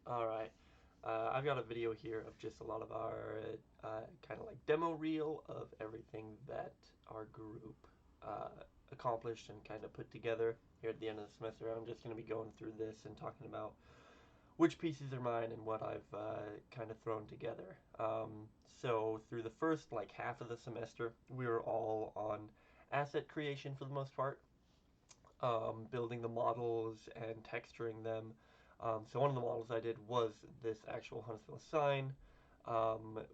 Alright, I've got a video here of just a lot of our kind of like demo reel of everything that our group accomplished and kind of put together here at the end of the semester. I'm just going to be going through this and talking about which pieces are mine and what I've kind of thrown together. So through the first like half of the semester, we were all on asset creation for the most part, building the models and texturing them. So one of the models I did was this actual Huntsville sign,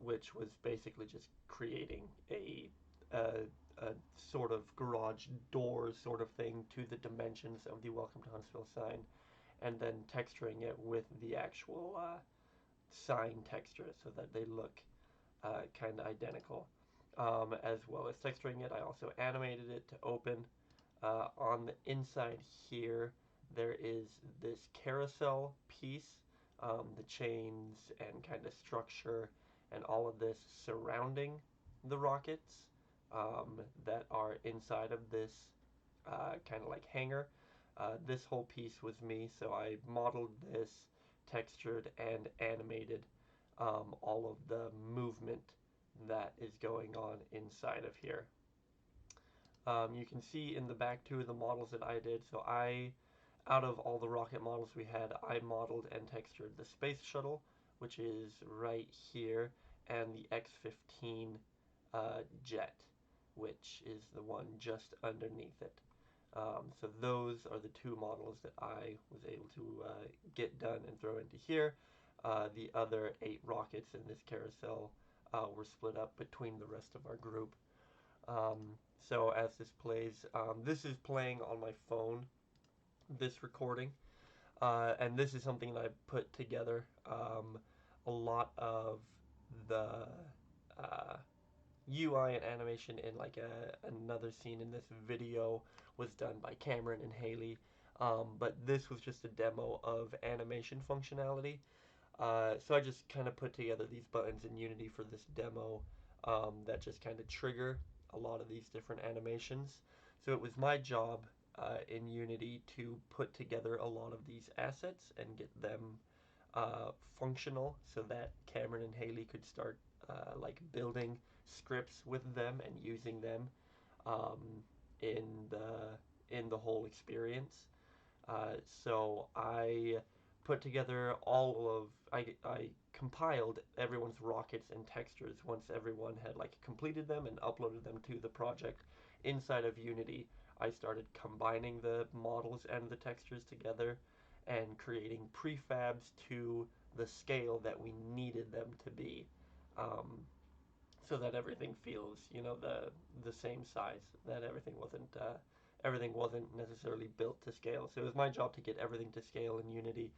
which was basically just creating a, a sort of garage door sort of thing to the dimensions of the Welcome to Huntsville sign, and then texturing it with the actual sign texture so that they look kind of identical. As well as texturing it, I also animated it to open. On the inside here, there is this carousel piece, the chains and kind of structure and all of this surrounding the rockets that are inside of this kind of like hanger. This whole piece was me, so I modeled this, textured, and animated all of the movement that is going on inside of here. You can see in the back two of the models that I did, so out of all the rocket models we had, I modeled and textured the space shuttle, which is right here, and the X-15 jet, which is the one just underneath it. So those are the two models that I was able to get done and throw into here. The other 8 rockets in this carousel were split up between the rest of our group. So as this plays, this is playing on my phone, this recording, and this is something that I put together. A lot of the UI and animation in like another scene in this video was done by Cameron and Haley, but this was just a demo of animation functionality. So I just kind of put together these buttons in Unity for this demo that just kind of trigger a lot of these different animations. So it was my job in Unity to put together a lot of these assets and get them functional so that Cameron and Haley could start like building scripts with them and using them um, in the whole experience. So I put together I compiled everyone's rockets and textures once everyone had like completed them and uploaded them to the project inside of Unity. I started combining the models and the textures together and creating prefabs to the scale that we needed them to be, um, so that everything feels, the same size. That everything wasn't necessarily built to scale. So it was my job to get everything to scale in Unity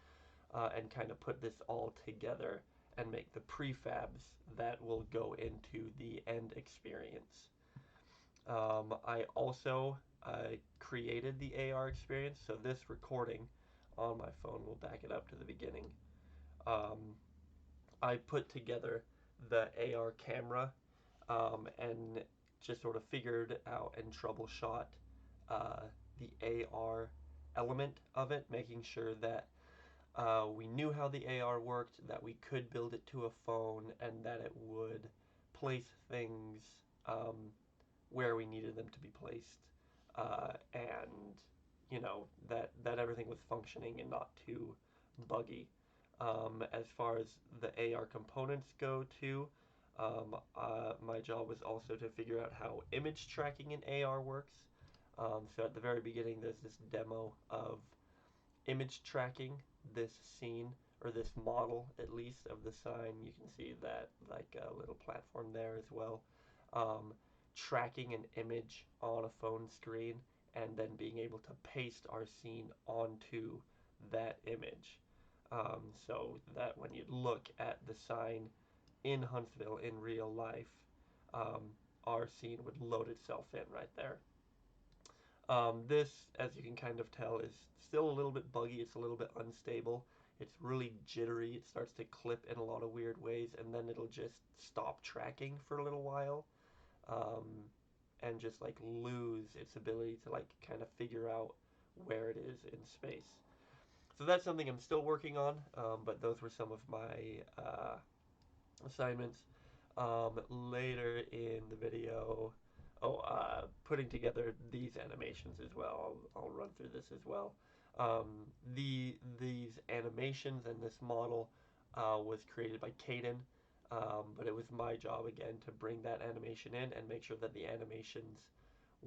and kind of put this all together and make the prefabs that will go into the end experience. I also created the AR experience, so this recording on my phone will back it up to the beginning. Um, I put together the AR camera and just sort of figured out and troubleshot uh, the AR element of it, making sure that we knew how the AR worked, that we could build it to a phone, and that it would place things where we needed them to be placed, and that everything was functioning and not too buggy. As far as the AR components go too, my job was also to figure out how image tracking in AR works. So at the very beginning, there's this demo of image tracking this scene, or this model at least, of the sign. You can see that like a little platform there as well. Um, Tracking an image on a phone screen and then being able to paste our scene onto that image. So that when you look at the sign in Huntsville in real life, our scene would load itself in right there. This, as you can kind of tell, is still a little bit buggy. It's a little bit unstable. It's really jittery. It starts to clip in a lot of weird ways, and then it'll just stop tracking for a little while, um, and just like lose its ability to like kind of figure out where it is in space. So that's something I'm still working on, but those were some of my assignments. Later in the video, putting together these animations as well. I'll run through this as well. These animations and this model was created by Caden, but it was my job again to bring that animation in and make sure that the animations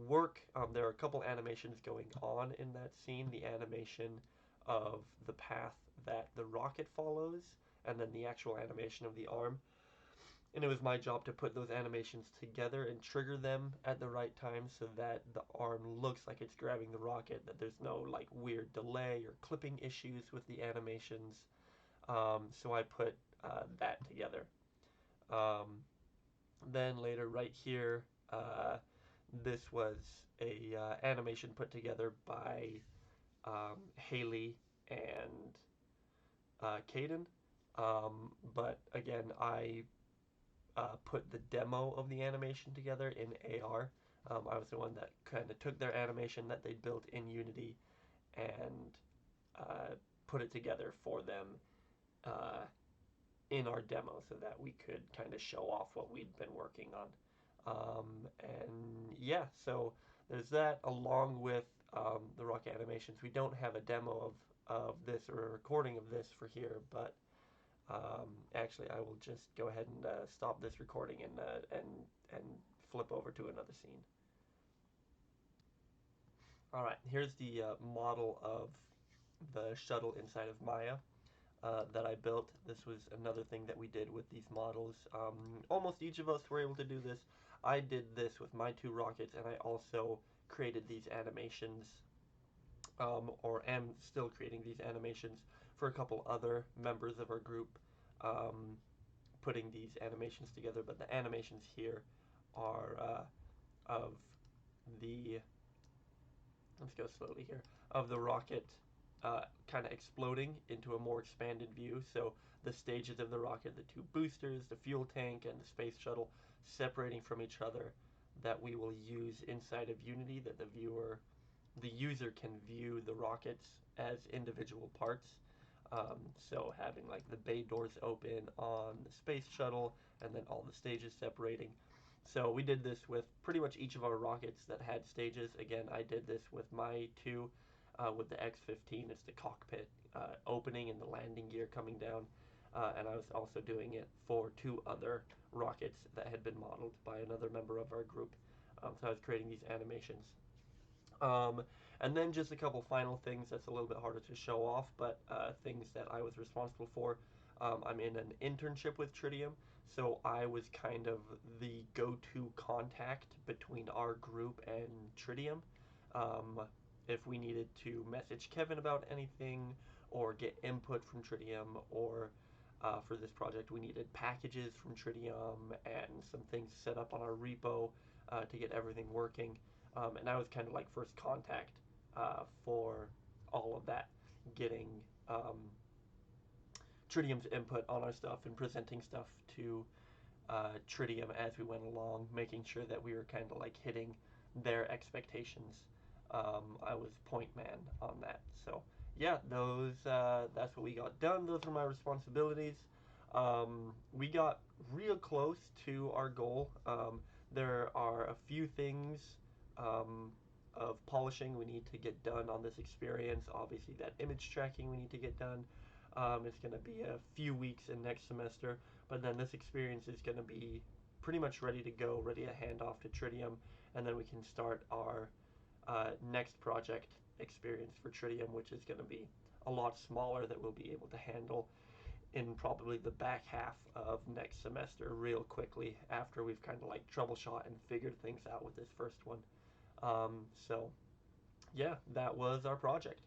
work. There are a couple animations going on in that scene. The animation of the path that the rocket follows, and then the actual animation of the arm. And it was my job to put those animations together and trigger them at the right time so that the arm looks like it's grabbing the rocket, that there's no like weird delay or clipping issues with the animations. So I put that together. Um, then later, right here, this was a animation put together by Haley and Caden. But again, I put the demo of the animation together in AR. I was the one that kind of took their animation that they built in Unity and uh, put it together for them uh, in our demo so that we could kind of show off what we'd been working on. And yeah, so there's that along with the rocket animations. We don't have a demo of this or a recording of this for here, but actually, I will just go ahead and stop this recording and flip over to another scene. All right, here's the model of the shuttle inside of Maya that I built. This was another thing that we did with these models. Almost each of us were able to do this. I did this with my two rockets, and I also created these animations, or am still creating these animations for a couple other members of our group. Um, Putting these animations together, but the animations here are of the, let's go slowly here, of the rocket kind of exploding into a more expanded view. So the stages of the rocket, the two boosters, the fuel tank, and the space shuttle separating from each other that we will use inside of Unity, that the user can view the rockets as individual parts. So having like the bay doors open on the space shuttle and then all the stages separating. So we did this with pretty much each of our rockets that had stages. Again, I did this with my two. With the X-15, it's the cockpit opening and the landing gear coming down. And I was also doing it for two other rockets that had been modeled by another member of our group. So I was creating these animations. Um, and then just a couple final things that's a little bit harder to show off, but things that I was responsible for. I'm in an internship with Tritium, so I was kind of the go-to contact between our group and Tritium. Um, if we needed to message Kevin about anything or get input from Tritium, or for this project we needed packages from Tritium and some things set up on our repo to get everything working. And I was kind of like first contact for all of that, getting Tritium's input on our stuff and presenting stuff to Tritium as we went along, making sure that we were kind of like hitting their expectations. I was point man on that. So yeah, those that's what we got done. Those were my responsibilities. We got real close to our goal. There are a few things um, of polishing we need to get done on this experience. Obviously, that image tracking we need to get done. It's going to be a few weeks in next semester, but then this experience is going to be pretty much ready to go, ready to hand off to Tritium, and then we can start our next project experience for Tritium, which is going to be a lot smaller that we'll be able to handle in probably the back half of next semester real quickly after we've kind of like troubleshot and figured things out with this first one. So yeah, that was our project.